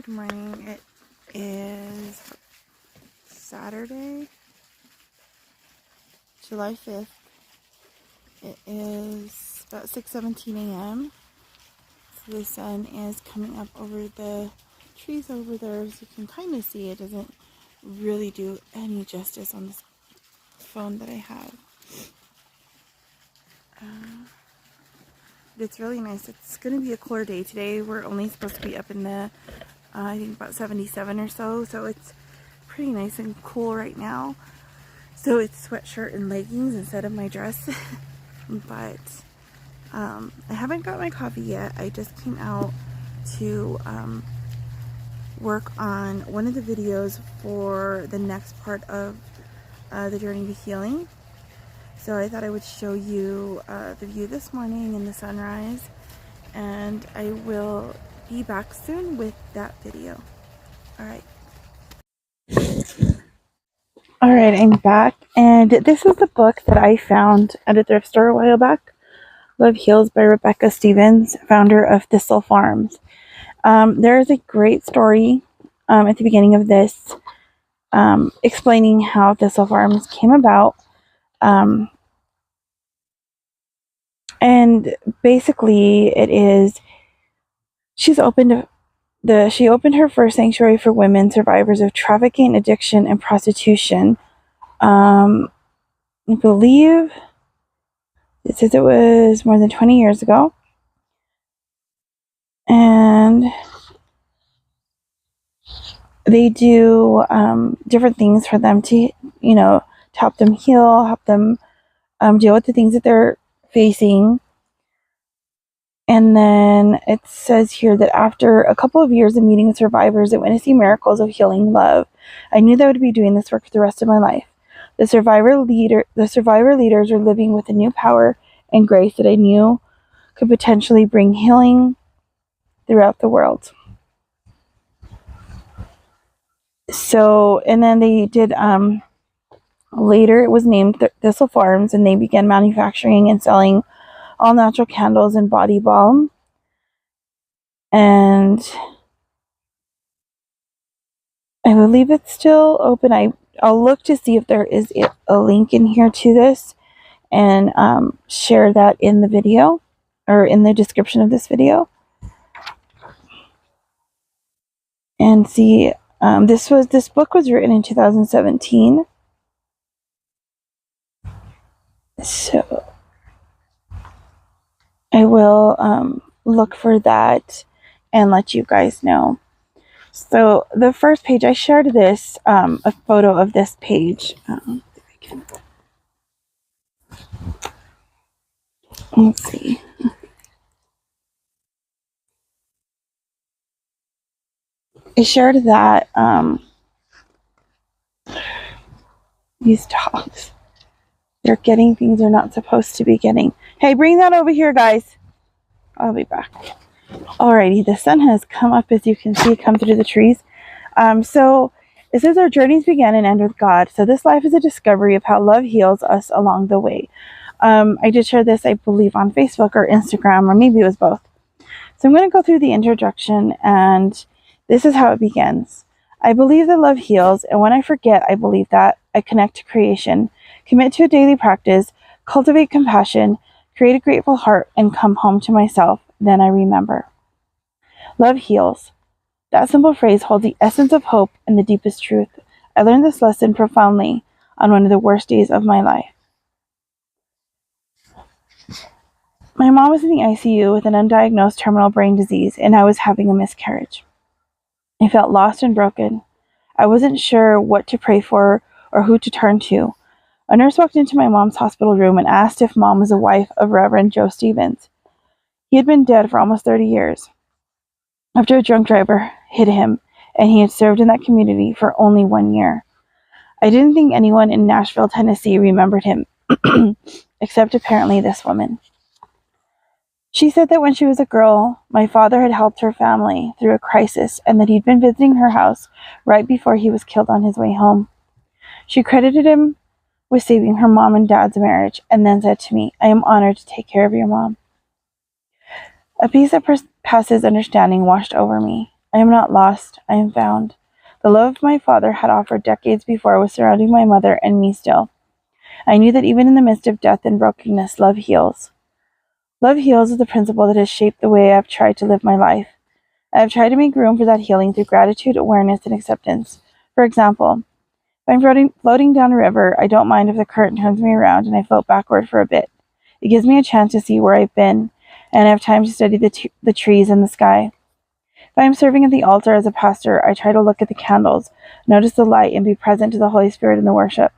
Good morning. It is Saturday, July 5th. It is about 6:17 a.m. So the sun is coming up over the trees over there, so you can kind of see. It doesn't really do any justice on this phone that I have. It's really nice. It's going to be a cooler day today. We're only supposed to be up in the I think about 77 or so, so it's pretty nice and cool right now. So it's sweatshirt and leggings instead of my dress. But I haven't got my coffee yet. I just came out to work on one of the videos for the next part of the journey to healing. So I thought I would show you the view this morning and the sunrise, and I will be back soon with that video. Alright, I'm back, and this is the book that I found at a thrift store a while back. Love Heals by Becca Stevens, founder of Thistle Farms. There is a great story at the beginning of this explaining how Thistle Farms came about. And basically it is, she opened her first sanctuary for women survivors of trafficking, addiction, and prostitution. I believe it says it was more than 20 years ago. And they do different things for them to, to help them heal, help them deal with the things that they're facing. And then it says here that after a couple of years of meeting with survivors and witnessing miracles of healing love, I knew that I would be doing this work for the rest of my life. The survivor leaders were living with a new power and grace that I knew could potentially bring healing throughout the world. So, and then they did, later it was named Thistle Farms, and they began manufacturing and selling all natural candles and body balm. And I believe it's still open. I'll look to see if there is a link in here to this, and share that in the video or in the description of this video. And see, this book was written in 2017. So I will look for that and let you guys know. So the first page, I shared this, a photo of this page. Let's see. I shared that, these dogs, they're getting things they're not supposed to be getting. Hey, bring that over here, guys. I'll be back. Alrighty, the sun has come up, as you can see, come through the trees. So it says our journeys begin and end with God. So this life is a discovery of how love heals us along the way. I did share this, I believe, on Facebook or Instagram, or maybe it was both. So I'm going to go through the introduction, and this is how it begins. I believe that love heals, and when I forget I believe that, I connect to creation, commit to a daily practice, cultivate compassion, create a grateful heart, and come home to myself. Then I remember. Love heals. That simple phrase holds the essence of hope and the deepest truth. I learned this lesson profoundly on one of the worst days of my life. My mom was in the ICU with an undiagnosed terminal brain disease, and I was having a miscarriage. I felt lost and broken. I wasn't sure what to pray for or who to turn to. A nurse walked into my mom's hospital room and asked if Mom was the wife of Reverend Joe Stevens. He had been dead for almost 30 years. After a drunk driver hit him, and he had served in that community for only 1 year. I didn't think anyone in Nashville, Tennessee remembered him, except apparently this woman. She said that when she was a girl, my father had helped her family through a crisis, and that he'd been visiting her house right before he was killed on his way home. She credited him with saving her mom and dad's marriage, and then said to me, I am honored to take care of your mom. A peace that passes understanding washed over me. I am not lost, I am found. The love my father had offered decades before was surrounding my mother and me still. I knew that even in the midst of death and brokenness, love heals. Love heals is the principle that has shaped the way I have tried to live my life. I have tried to make room for that healing through gratitude, awareness, and acceptance. For example, if I'm floating down a river, I don't mind if the current turns me around and I float backward for a bit. It gives me a chance to see where I've been, and I have time to study the trees and the sky. If I am serving at the altar as a pastor, I try to look at the candles, notice the light, and be present to the Holy Spirit in the worship.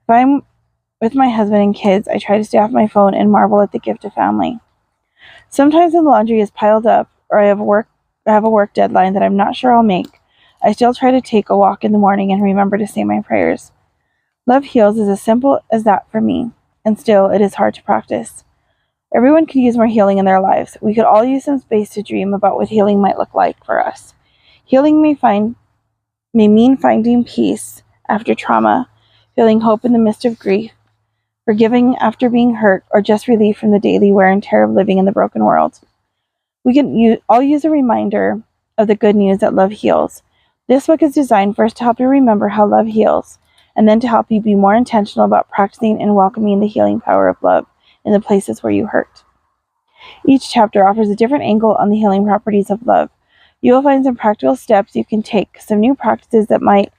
If I'm with my husband and kids, I try to stay off my phone and marvel at the gift of family. Sometimes when the laundry is piled up, or I have a work deadline that I'm not sure I'll make, I still try to take a walk in the morning and remember to say my prayers. Love heals is as simple as that for me, and still it is hard to practice. Everyone could use more healing in their lives. We could all use some space to dream about what healing might look like for us. Healing may mean finding peace after trauma, feeling hope in the midst of grief, forgiving after being hurt, or just relief from the daily wear and tear of living in the broken world. We can all use a reminder of the good news that love heals. This book is designed first to help you remember how love heals, and then to help you be more intentional about practicing and welcoming the healing power of love in the places where you hurt. Each chapter offers a different angle on the healing properties of love. You will find some practical steps you can take, some new practices that might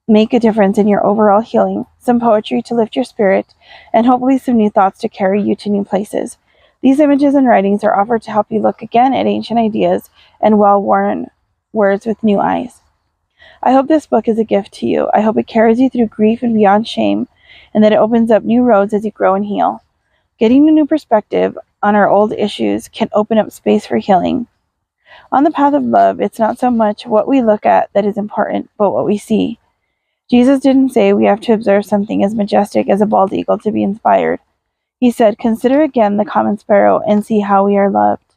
make a difference in your overall healing, some poetry to lift your spirit, and hopefully some new thoughts to carry you to new places. These images and writings are offered to help you look again at ancient ideas and well-worn words with new eyes. I hope this book is a gift to you. I hope it carries you through grief and beyond shame, and that it opens up new roads as you grow and heal. Getting a new perspective on our old issues can open up space for healing. On the path of love, it's not so much what we look at that is important, but what we see. Jesus didn't say we have to observe something as majestic as a bald eagle to be inspired. He said, "Consider again the common sparrow and see how we are loved."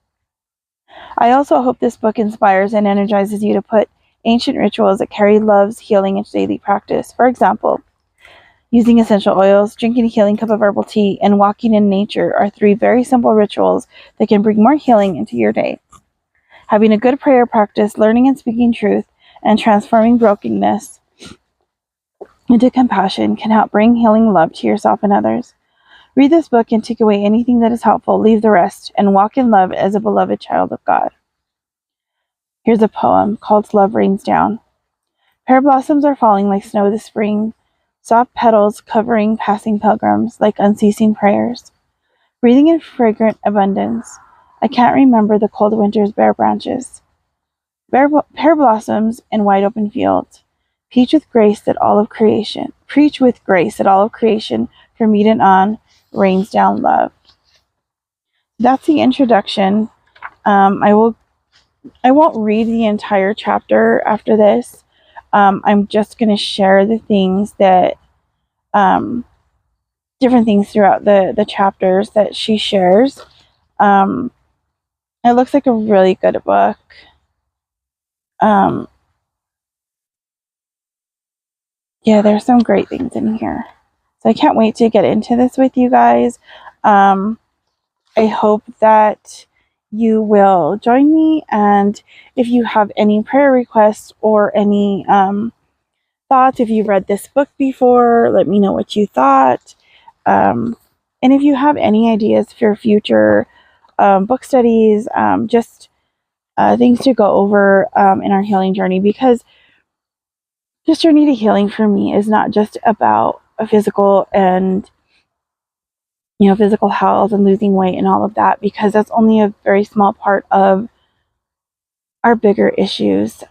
I also hope this book inspires and energizes you to put ancient rituals that carry love's healing into daily practice. For example, using essential oils, drinking a healing cup of herbal tea, and walking in nature are 3 very simple rituals that can bring more healing into your day. Having a good prayer practice, learning and speaking truth, and transforming brokenness into compassion can help bring healing love to yourself and others. Read this book and take away anything that is helpful, leave the rest, and walk in love as a beloved child of God. Here's a poem called Love Rains Down. Pear blossoms are falling like snow this spring, soft petals covering passing pilgrims like unceasing prayers. Breathing in fragrant abundance, I can't remember the cold winter's bare branches. Pear blossoms in wide open fields. Preach with grace that all of creation, from Eden on, rains down love. That's the introduction. I won't read the entire chapter after this. I'm just going to share the things that, different things throughout the chapters that she shares. It looks like a really good book. Yeah, there's some great things in here. So I can't wait to get into this with you guys. I hope that you will join me, and if you have any prayer requests or any thoughts, if you've read this book before, let me know what you thought. And if you have any ideas for future book studies, just things to go over in our healing journey, because this journey to healing for me is not just about a physical and physical health and losing weight and all of that, because that's only a very small part of our bigger issues.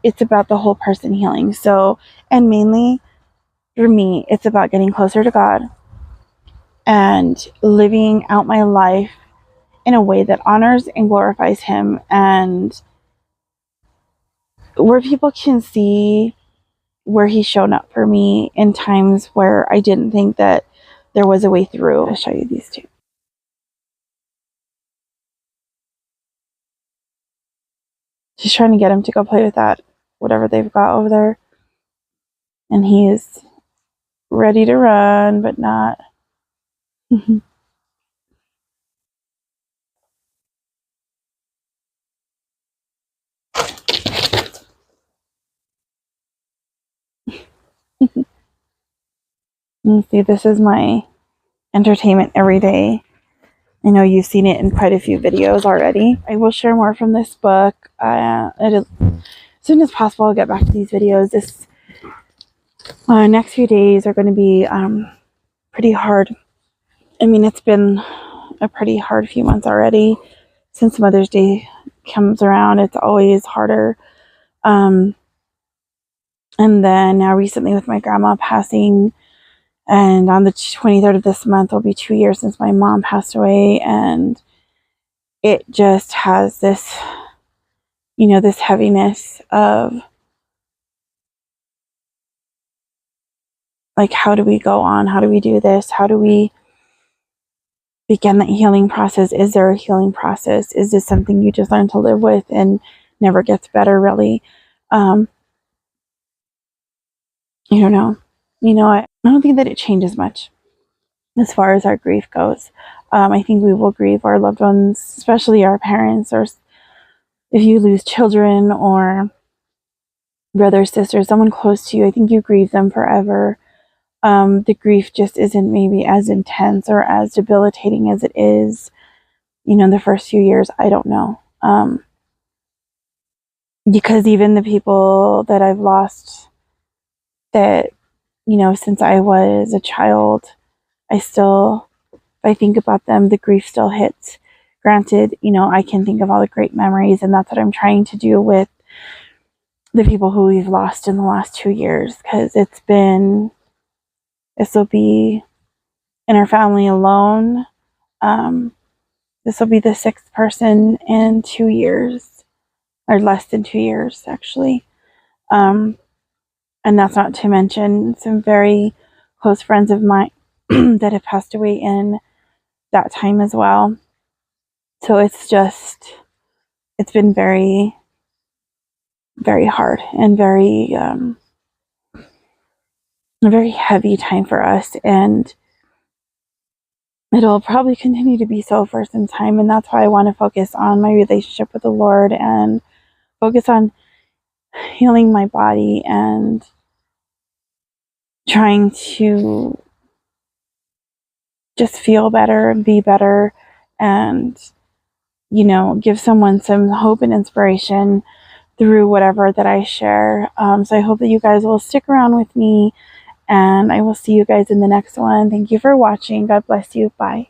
It's about the whole person healing. So, and mainly for me, it's about getting closer to God and living out my life in a way that honors and glorifies Him, and where people can see where He's shown up for me in times where I didn't think that there was a way through. I'll show you these two. She's trying to get him to go play with that, whatever they've got over there. And he is ready to run, but not. You see, this is my entertainment every day. I know you've seen it in quite a few videos already. I will share more from this book. As soon as possible, I'll get back to these videos. This next few days are going to be pretty hard. I mean, it's been a pretty hard few months already. Since Mother's Day comes around, it's always harder. And then now recently with my grandma passing, and on the 23rd of this month will be 2 years since my mom passed away, and it just has this, this heaviness of like, how do we go on? How do we do this? How do we begin that healing process? Is there a healing process? Is this something you just learn to live with and never gets better, really? I don't know. I don't think that it changes much as far as our grief goes. I think we will grieve our loved ones, especially our parents, or if you lose children or brothers, sisters, someone close to you, I think you grieve them forever. The grief just isn't maybe as intense or as debilitating as it is, the first few years. I don't know. Because even the people that I've lost that, since I was a child, if I think about them, the grief still hits. Granted, I can think of all the great memories, and that's what I'm trying to do with the people who we've lost in the last 2 years, because this will be, in our family alone, this will be the 6th person in 2 years, or less than 2 years, actually. And that's not to mention some very close friends of mine that have passed away in that time as well. So it's been very, very hard and a very heavy time for us. And it'll probably continue to be so for some time. And that's why I want to focus on my relationship with the Lord and focus on healing my body and trying to just feel better and be better and, give someone some hope and inspiration through whatever that I share. So I hope that you guys will stick around with me, and I will see you guys in the next one. Thank you for watching. God bless you. Bye.